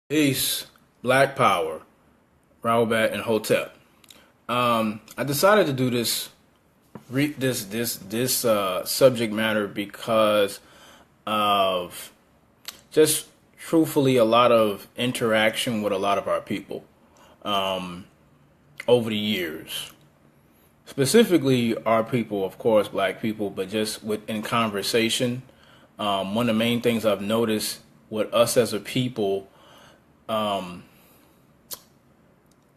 Peace, Black Power, Raobat, and Hotep. I decided to do this subject matter because of just truthfully a lot of interaction with a lot of our people over the years. Specifically, our people, of course, Black people, but just in conversation. One of the main things I've noticed with us as a people, I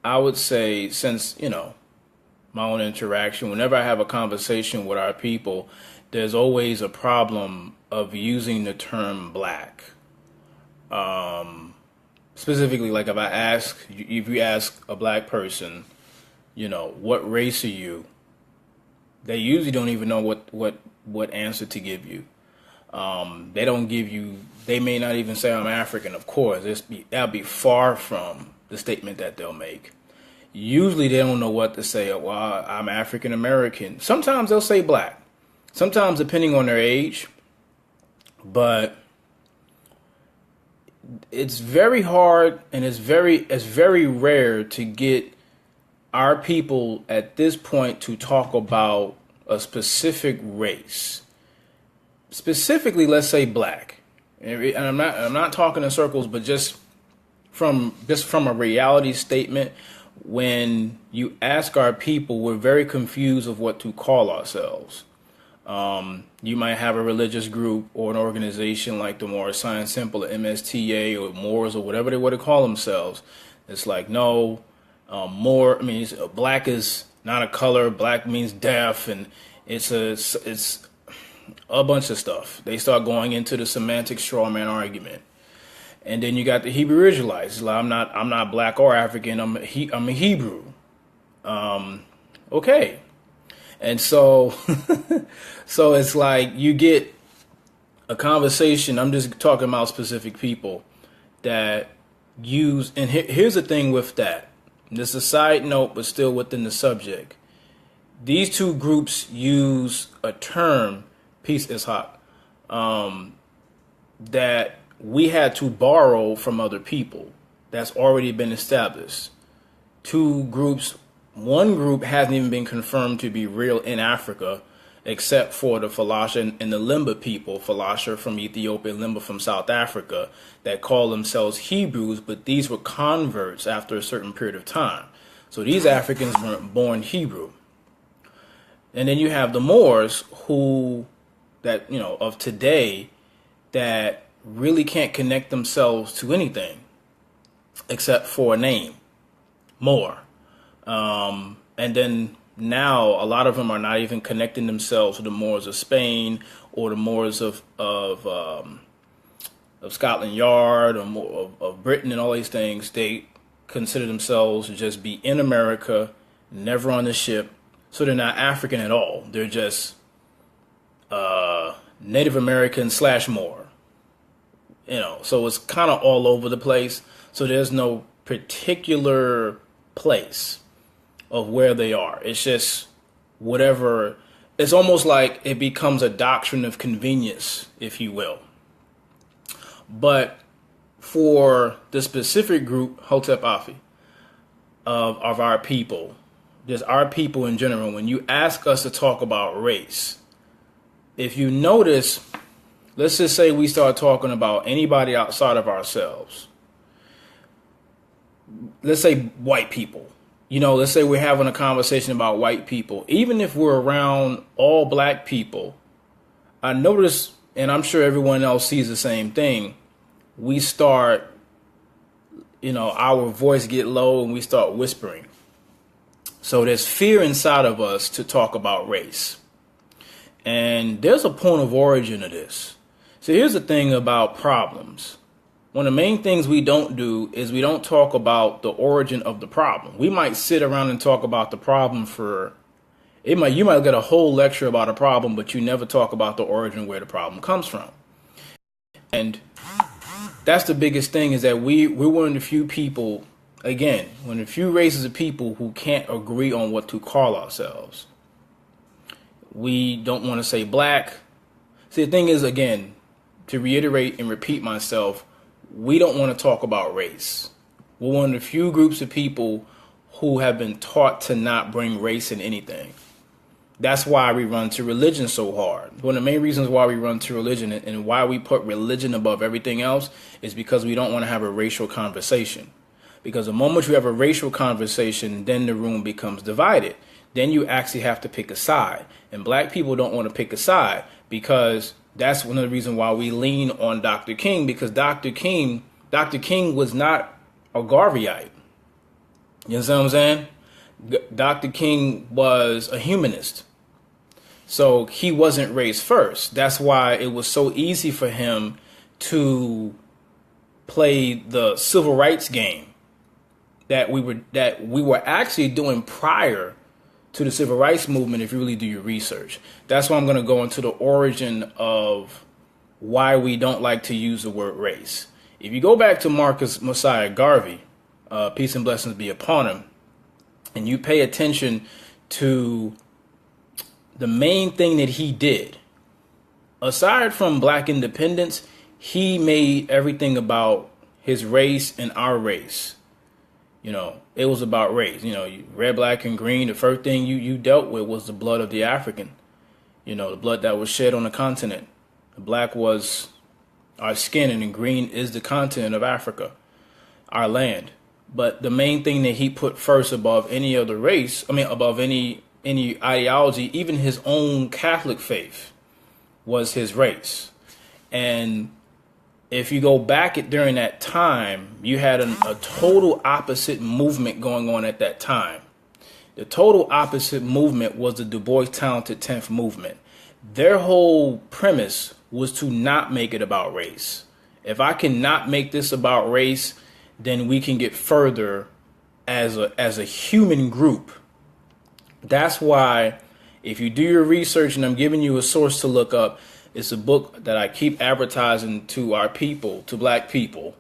would say, since, my own interaction, whenever I have a conversation with our people, there's always a problem of using the term black. Specifically, like if you ask a black person, what race are you? They usually don't even know what answer to give you. They don't give you, they may not even say I'm African, of course. That'll be far from the statement that they'll make. Usually they don't know what to say. Well, I'm African American. Sometimes they'll say black. Sometimes depending on their age. But it's very hard and it's very rare to get our people at this point to talk about a specific race. Specifically, let's say black. And I'm not talking in circles, but just from a reality statement. When you ask our people, we're very confused of what to call ourselves. You might have a religious group or an organization like the Moorish Science Temple, or MSTA, or Moors, or whatever they want to call themselves. It's like, no, black is not a color. Black means deaf, and it's a bunch of stuff. They start going into the semantic straw man argument. And then you got the Hebrew Israelites. Like, I'm not black or African. I'm a Hebrew. Okay. And so, so it's like you get a conversation. I'm just talking about specific people that use. And here's the thing with that. This is a side note, but still within the subject. These two groups use a term, peace is hot, that we had to borrow from other people that's already been established. Two groups, one group hasn't even been confirmed to be real in Africa, except for the Falasha and the Limba people, Falasha from Ethiopia, Limba from South Africa, that call themselves Hebrews, but these were converts after a certain period of time. So these Africans weren't born Hebrew. And then you have the Moors of today that really can't connect themselves to anything except for a name, Moor. And then now a lot of them are not even connecting themselves to the Moors of Spain or the Moors of Scotland Yard or of Britain and all these things. They consider themselves to just be in America, never on the ship. So they're not African at all. They're just Native American / Moor. So it's kind of all over the place. So there's no particular place of where they are. It's just whatever. It's almost like it becomes a doctrine of convenience, if you will. But for the specific group, Hotep Afi, of our people, just our people in general, when you ask us to talk about race, if you notice, let's just say we start talking about anybody outside of ourselves. Let's say white people. Let's say we're having a conversation about white people. Even if we're around all black people, I notice, and I'm sure everyone else sees the same thing, we start, our voice get low and we start whispering. So there's fear inside of us to talk about race. And there's a point of origin of this. So here's the thing about problems. One of the main things we don't do is we don't talk about the origin of the problem. We might sit around and talk about the problem you might get a whole lecture about a problem, but you never talk about the origin where the problem comes from. And that's the biggest thing, is that we're one of the few people, again, one of the few races of people who can't agree on what to call ourselves. We don't want to say black. See, the thing is, again, to reiterate and repeat myself, we don't want to talk about race. We're one of the few groups of people who have been taught to not bring race in anything. That's why we run to religion so hard. One of the main reasons why we run to religion and why we put religion above everything else is because we don't want to have a racial conversation. Because the moment you have a racial conversation, then the room becomes divided. Then you actually have to pick a side. And black people don't want to pick a side, because that's one of the reasons why we lean on Dr. King, because Dr. King was not a Garveyite. You understand what I'm saying? Dr. King was a humanist. So he wasn't race first. That's why it was so easy for him to play the civil rights game that we were actually doing prior to the civil rights movement, if you really do your research. That's why I'm going to go into the origin of why we don't like to use the word race. If you go back to Marcus Messiah Garvey, peace and blessings be upon him, and you pay attention to the main thing that he did, aside from black independence, he made everything about his race and our race. You know, it was about race. You know, red, black, and green. The first thing you dealt with was the blood of the African. You know, the blood that was shed on the continent. The black was our skin, and the green is the continent of Africa, our land. But the main thing that he put first above any other race, above any ideology, even his own Catholic faith, was his race. And if you go back during that time, you had a total opposite movement going on at that time. The total opposite movement was the Du Bois Talented 10th movement. Their whole premise was to not make it about race. If I cannot make this about race, then we can get further as a human group. That's why, if you do your research, and I'm giving you a source to look up, it's a book that I keep advertising to our people, to black people,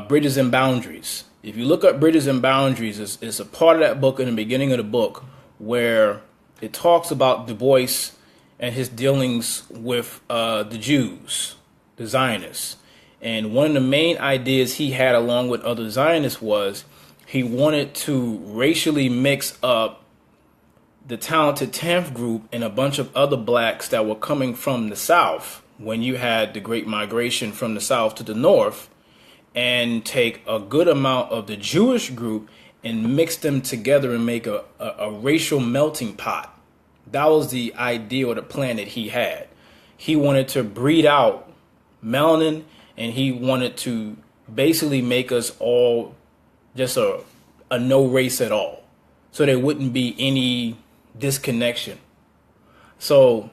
Bridges and Boundaries. If you look up Bridges and Boundaries, it's a part of that book in the beginning of the book where it talks about Du Bois and his dealings with the Jews, the Zionists. And one of the main ideas he had along with other Zionists was he wanted to racially mix up the Talented 10th group and a bunch of other blacks that were coming from the South when you had the Great Migration from the South to the North, and take a good amount of the Jewish group and mix them together and make a racial melting pot. That was the idea or the plan that he had. He wanted to breed out melanin, and he wanted to basically make us all just a no race at all, so there wouldn't be any disconnection. So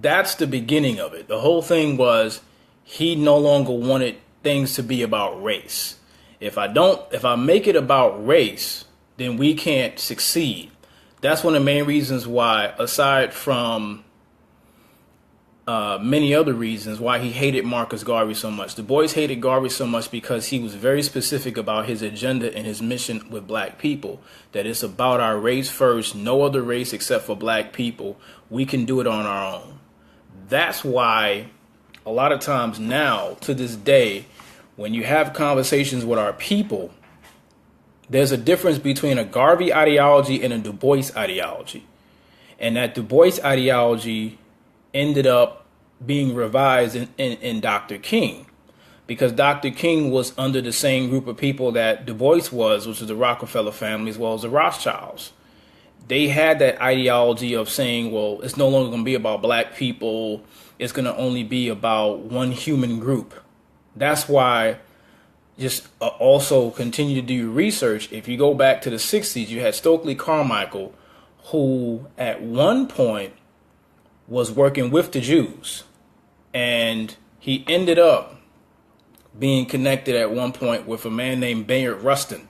that's the beginning of it. The whole thing was he no longer wanted things to be about race. If I make it about race, then we can't succeed. That's one of the main reasons why, aside from many other reasons, why he hated Marcus Garvey so much. Du Bois hated Garvey so much because he was very specific about his agenda and his mission with black people, that it's about our race first, no other race except for black people. We can do it on our own. That's why a lot of times now, to this day, when you have conversations with our people, there's a difference between a Garvey ideology and a Du Bois ideology. And that Du Bois ideology ended up being revised in Dr. King, because Dr. King was under the same group of people that Du Bois was, which is the Rockefeller family as well as the Rothschilds. They had that ideology of saying, well, it's no longer going to be about black people. It's going to only be about one human group. That's why, just also continue to do your research. If you go back to the 60s, you had Stokely Carmichael, who at one point was working with the Jews, and he ended up being connected at one point with a man named Bayard Rustin.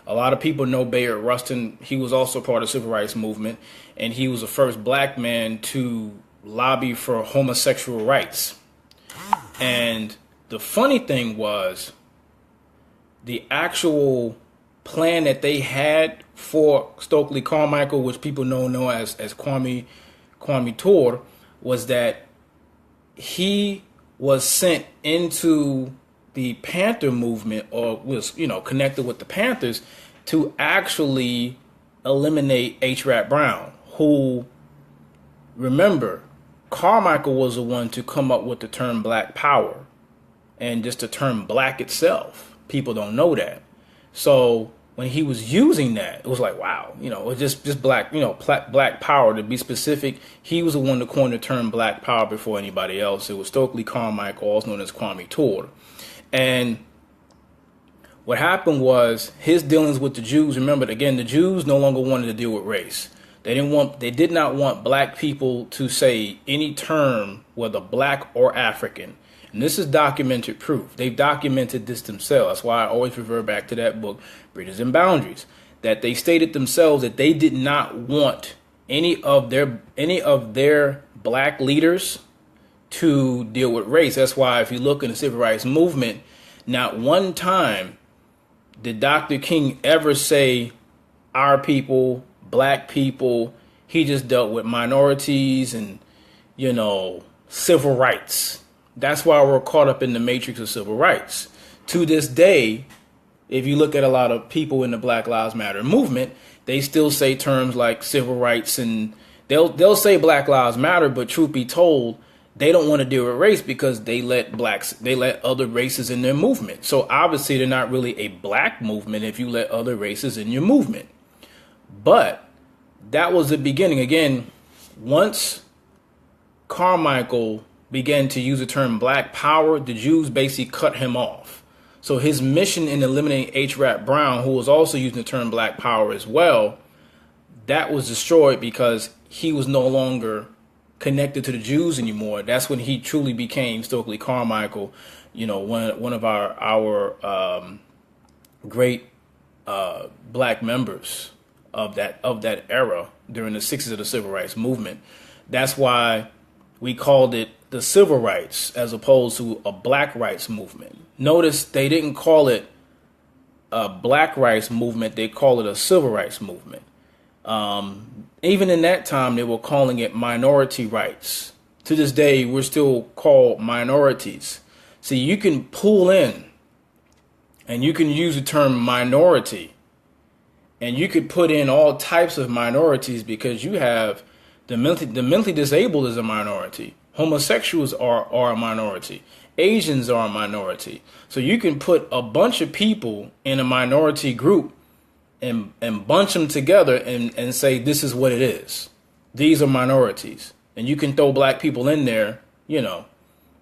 A lot of people know Bayard Rustin. He was also part of the civil rights movement, and he was the first black man to lobby for homosexual rights. And the funny thing was, the actual plan that they had for Stokely Carmichael, which people know as Kwame Ture, was that he was sent into the Panther movement, or was, connected with the Panthers to actually eliminate H. Rap Brown, who, remember, Carmichael was the one to come up with the term Black Power and just the term black itself. People don't know that. So when he was using that, it was like, wow, it's just black, Black Power, to be specific. He was the one to coin the term Black Power before anybody else. It was Stokely Carmichael, also known as Kwame Ture. And what happened was his dealings with the Jews. Remember, again, the Jews no longer wanted to deal with race. They did not want black people to say any term, whether black or African. And this is documented proof. They've documented this themselves. That's why I always refer back to that book, Bridges and Boundaries, that they stated themselves that they did not want any of their black leaders to deal with race. That's why if you look in the civil rights movement, not one time did Dr. King ever say our people, black people. He just dealt with minorities and, civil rights. That's why we're caught up in the matrix of civil rights. To this day, if you look at a lot of people in the Black Lives Matter movement, they still say terms like civil rights, and they'll say Black Lives Matter, but truth be told, they don't want to deal with race because they let other races in their movement. So obviously they're not really a black movement if you let other races in your movement. But that was the beginning. Again, once Carmichael began to use the term Black Power, the Jews basically cut him off. So his mission in eliminating H. Rap Brown, who was also using the term Black Power as well, that was destroyed because he was no longer connected to the Jews anymore. That's when he truly became Stokely Carmichael, one of our great black members of that era during the 60s of the civil rights movement. That's why we called it the civil rights as opposed to a black rights movement. Notice they didn't call it a black rights movement, they call it a civil rights movement. Even in that time, they were calling it minority rights. To this day, we're still called minorities. See, you can pull in and you can use the term minority, and you could put in all types of minorities because you have the mentally disabled is a minority. Homosexuals are a minority. Asians are a minority. So you can put a bunch of people in a minority group and bunch them together and say, this is what it is. These are minorities. And you can throw black people in there,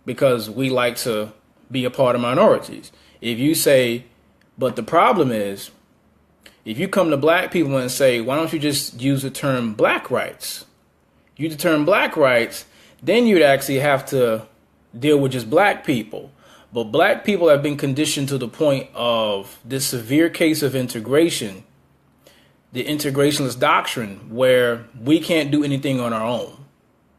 because we like to be a part of minorities. If you say, but the problem is, if you come to black people and say, why don't you just use the term black rights? Use the term black rights, then you'd actually have to deal with just black people. But black people have been conditioned to the point of this severe case of integration, the integrationist doctrine, where we can't do anything on our own.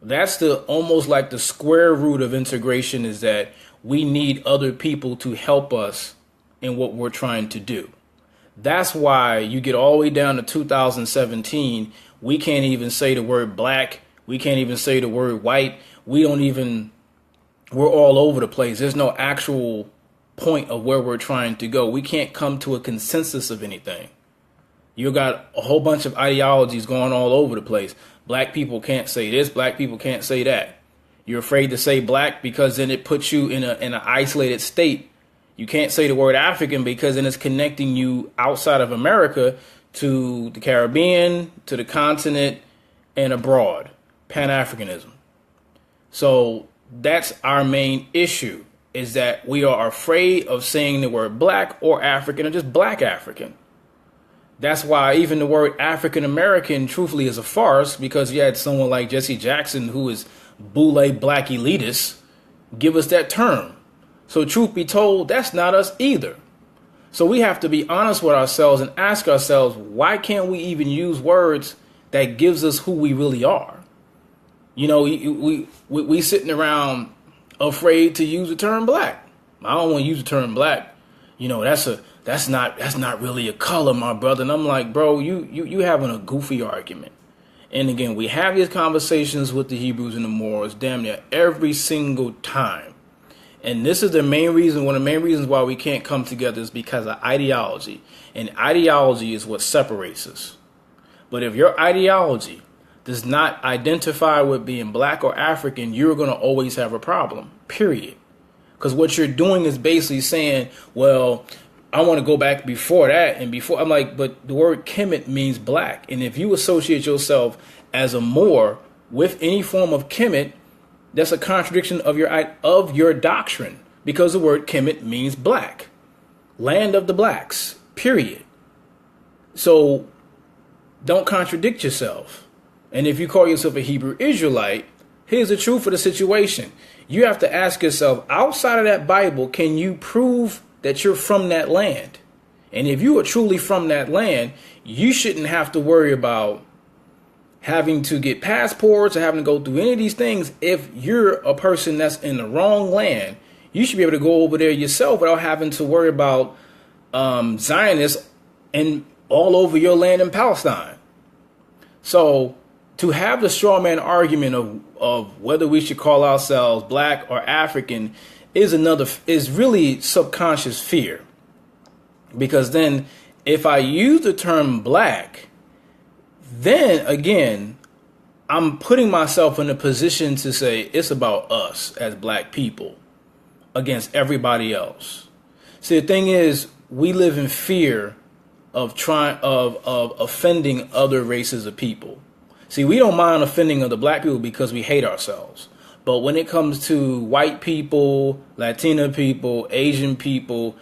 That's almost like the square root of integration, is that we need other people to help us in what we're trying to do. That's why you get all the way down to 2017. We can't even say the word black. We can't even say the word white. We're all over the place. There's no actual point of where we're trying to go. We can't come to a consensus of anything. You got a whole bunch of ideologies going all over the place. Black people can't say this. Black people can't say that. You're afraid to say black because then it puts you in an isolated state. You can't say the word African because then it's connecting you outside of America to the Caribbean, to the continent, and abroad. Pan-Africanism. So that's our main issue, is that we are afraid of saying the word black or African or just black African. That's why even the word African American truthfully is a farce, because you had someone like Jesse Jackson, who is boule black elitist, give us that term. So truth be told, that's not us either. So we have to be honest with ourselves and ask ourselves, why can't we even use words that gives us who we really are? We sitting around afraid to use the term black. I don't want to use the term black. That's not really a color, my brother. And I'm like, bro, you having a goofy argument. And again, we have these conversations with the Hebrews and the Moors damn near every single time. And this is the main reason, one of the main reasons why we can't come together is because of ideology. And ideology is what separates us. But if your ideology does not identify with being black or African, you're going to always have a problem, period. Because what you're doing is basically saying, well, I want to go back before that and before. I'm like, but the word Kemet means black. And if you associate yourself as a Moor with any form of Kemet, that's a contradiction of your doctrine, because the word Kemet means black, land of the blacks, period. So don't contradict yourself. And if you call yourself a Hebrew Israelite, here's the truth of the situation. You have to ask yourself, outside of that Bible, can you prove that you're from that land? And if you are truly from that land, you shouldn't have to worry about having to get passports or having to go through any of these things. If you're a person that's in the wrong land, you should be able to go over there yourself without having to worry about Zionists and all over your land in Palestine. So to have the straw man argument of whether we should call ourselves black or African is really subconscious fear. Because then if I use the term black, then again, I'm putting myself in a position to say it's about us as black people against everybody else. See, the thing is, we live in fear of offending other races of people. See, we don't mind offending other black people because we hate ourselves. But when it comes to white people, Latina people, Asian people,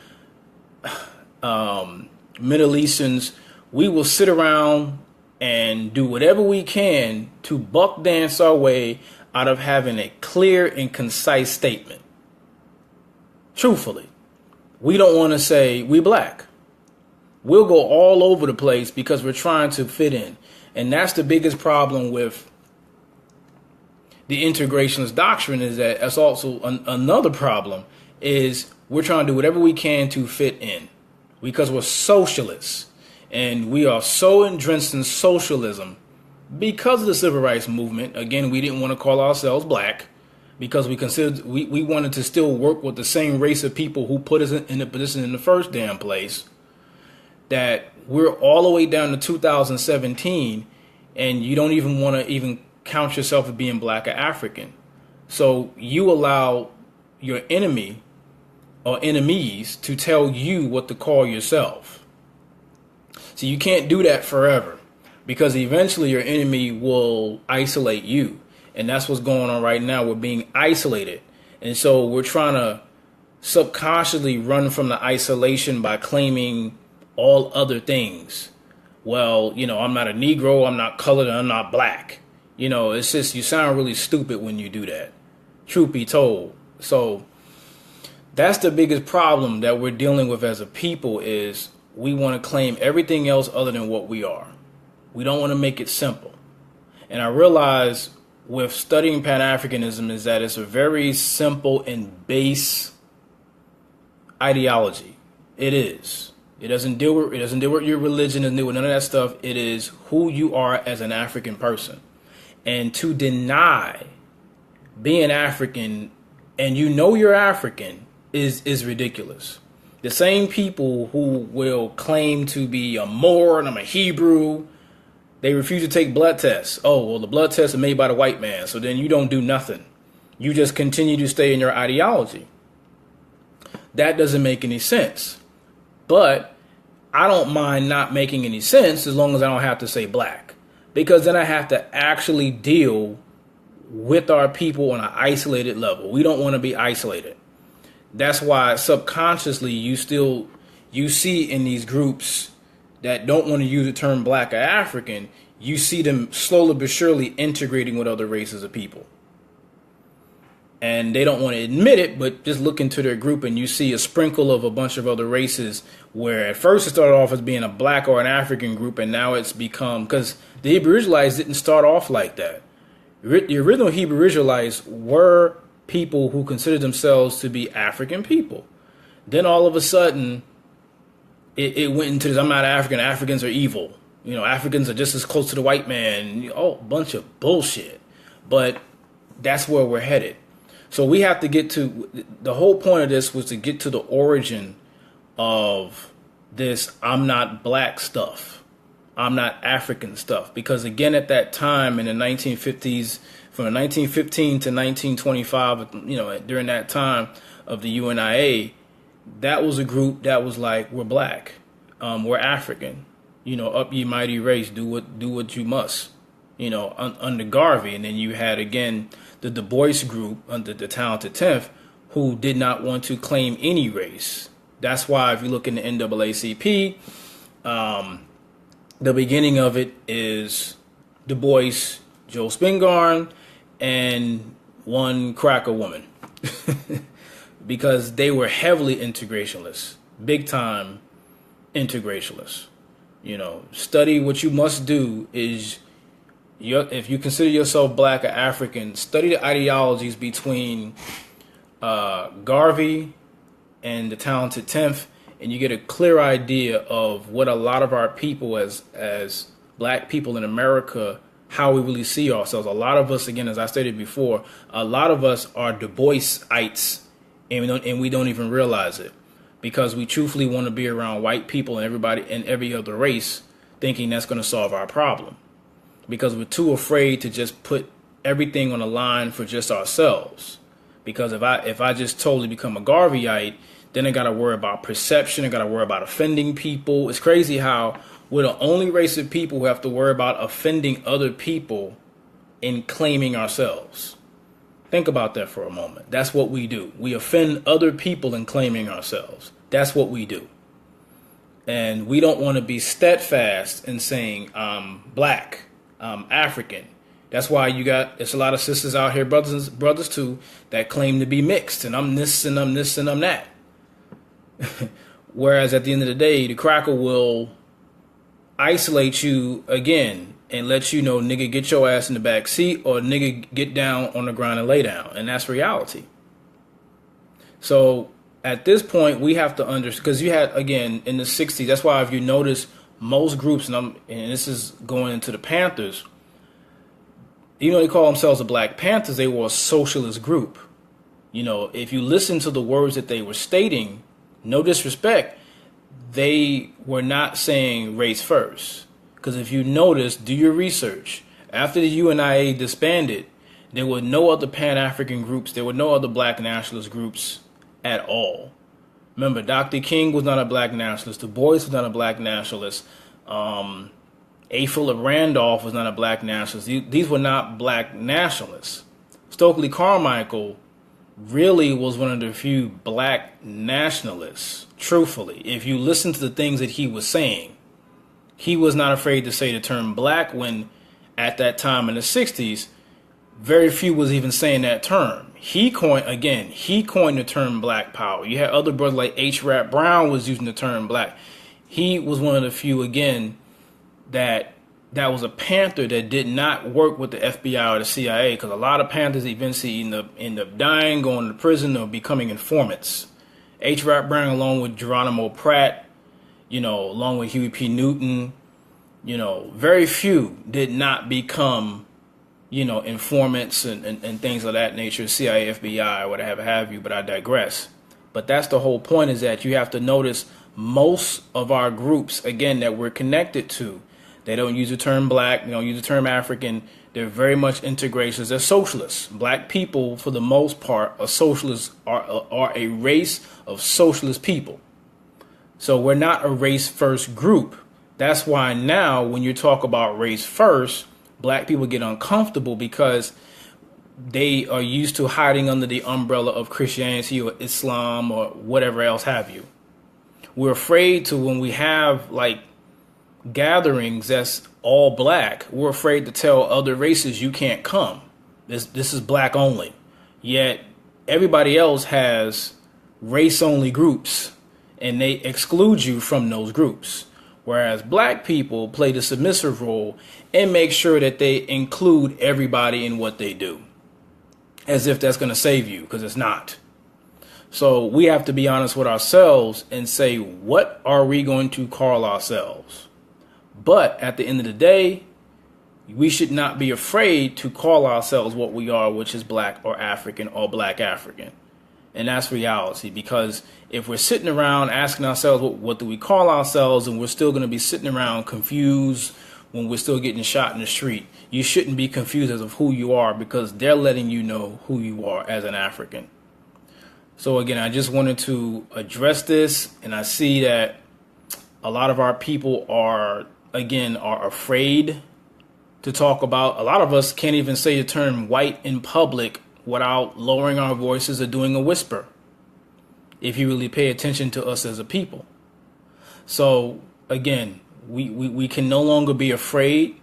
Middle Easterns, we will sit around and do whatever we can to buck dance our way out of having a clear and concise statement. Truthfully, we don't want to say we black. We'll go all over the place because we're trying to fit in. And that's the biggest problem with the integrationist doctrine, is that that's also another problem, is we're trying to do whatever we can to fit in because we're socialists. And we are so entrenched in socialism because of the civil rights movement. Again, we didn't want to call ourselves black because we wanted to still work with the same race of people who put us in the position in the first damn place. That we're all the way down to 2017 and you don't even want to even count yourself as being black or African. So you allow your enemy or enemies to tell you what to call yourself. So you can't do that forever, because eventually your enemy will isolate you. And that's what's going on right now. We're being isolated. And so we're trying to subconsciously run from the isolation by claiming all other things. Well, I'm not a Negro, I'm not colored, and I'm not black. It's just, you sound really stupid when you do that. Truth be told. So that's the biggest problem that we're dealing with as a people, is we want to claim everything else other than what we are. We don't want to make it simple. And I realize with studying Pan-Africanism is that it's a very simple and base ideology. It is. It doesn't deal with your religion, and none of that stuff. It is who you are as an African person. And to deny being African and you're African is ridiculous. The same people who will claim to be a Moor and I'm a Hebrew, they refuse to take blood tests. Oh, well, the blood tests are made by the white man, so then you don't do nothing. You just continue to stay in your ideology. That doesn't make any sense. But I don't mind not making any sense as long as I don't have to say black. Because then I have to actually deal with our people on an isolated level. We don't want to be isolated. That's why subconsciously you see in these groups that don't want to use the term black or African, you see them slowly but surely integrating with other races of people. And they don't want to admit it, but just look into their group and you see a sprinkle of a bunch of other races, where at first it started off as being a black or an African group, and now it's become, because the Hebrew Israelites didn't start off like that. The original Hebrew Israelites were people who considered themselves to be African people. Then all of a sudden, it went into this, I'm not African, Africans are evil. Africans are just as close to the white man. Oh, a bunch of bullshit. But that's where we're headed. So we have to get to the whole point of this was to get to the origin of this I'm not black stuff. I'm not African stuff. Because again, at that time in the 1950s, from 1915 to 1925, during that time of the UNIA, that was a group that was like, we're black, we're African, up ye mighty race, do what you must, under Garvey. And then you had again the Du Bois group under the Talented Tenth, who did not want to claim any race. That's why if you look in the NAACP, the beginning of it is Du Bois, Joe Spingarn, and one cracker woman. Because they were heavily integrationalists, big time integrationalists. Study what you must do is, if you consider yourself black or African, study the ideologies between Garvey and the Talented Tenth, and you get a clear idea of what a lot of our people as black people in America, how we really see ourselves. A lot of us, again, as I stated before, a lot of us are Du Boisites, and we don't even realize it, because we truthfully want to be around white people and everybody and every other race, thinking that's going to solve our problem, because we're too afraid to just put everything on the line for just ourselves. Because if I just totally become a Garveyite, then I got to worry about perception. I got to worry about offending people. It's crazy how we're the only race of people who have to worry about offending other people in claiming ourselves. Think about that for a moment. That's what we do. We offend other people in claiming ourselves. That's what we do. And we don't want to be steadfast in saying, I'm black, I'm African. That's why it's a lot of sisters out here, brothers too, that claim to be mixed. And I'm this and I'm this and I'm that. Whereas at the end of the day, the cracker will isolate you again and let you know, nigga, get your ass in the back seat, or nigga, get down on the ground and lay down. And that's reality. So at this point, we have to understand, because you had, again, in the 60s, that's why if you notice most groups, and this is going into the Panthers, even though they call themselves the Black Panthers, they were a socialist group. If you listen to the words that they were stating, no disrespect, they were not saying race first. Because if you notice, do your research. After the UNIA disbanded, there were no other Pan-African groups. There were no other black nationalist groups at all. Remember, Dr. King was not a black nationalist. Du Bois was not a black nationalist. A. Philip Randolph was not a black nationalist. These were not black nationalists. Stokely Carmichael really was one of the few black nationalists, truthfully. If you listen to the things that he was saying, he was not afraid to say the term black when, at that time in the 60s, very few was even saying that term. He coined the term black power. You had other brothers like H. Rap Brown was using the term black. He was one of the few, again, that was a Panther that did not work with the FBI or the CIA, because a lot of Panthers eventually end up dying, going to prison, or becoming informants. H. Rap Brown, along with Geronimo Pratt, along with Huey P. Newton, very few did not become, informants and things of that nature, CIA, FBI, whatever have you, but I digress. But that's the whole point, is that you have to notice most of our groups, again, that we're connected to, they don't use the term black, they don't use the term African, they're very much integrationists, they're socialists. Black people, for the most part, are socialists, are a race of socialist people. So we're not a race first group. That's why now when you talk about race first, black people get uncomfortable, because they are used to hiding under the umbrella of Christianity or Islam or whatever else have you. We're afraid to, when we have like gatherings that's all black, we're afraid to tell other races you can't come. This is black only. Yet everybody else has race only groups, and they exclude you from those groups. Whereas black people play the submissive role and make sure that they include everybody in what they do, as if that's going to save you, because it's not. So we have to be honest with ourselves and say, what are we going to call ourselves? But at the end of the day, We should not be afraid to call ourselves what we are, which is black or African or black African. And that's reality, because if we're sitting around asking ourselves, what do we call ourselves, and we're still going to be sitting around confused when we're still getting shot in the street, you shouldn't be confused as of who you are, because they're letting you know who you are as an African. So again, I just wanted to address this, and I see that a lot of our people are afraid to talk about. A lot of us can't even say the term white in public without lowering our voices or doing a whisper, if you really pay attention to us as a people. So again, we can no longer be afraid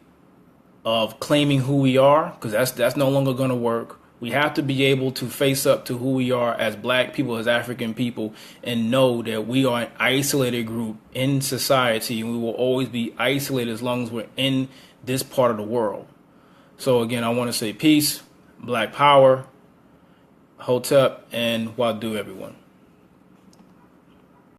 of claiming who we are, because that's no longer going to work. We have to be able to face up to who we are as black people, as African people, and know that we are an isolated group in society, and we will always be isolated as long as we're in this part of the world. So again, I want to say peace, black power, Hotep, and Wadu, everyone.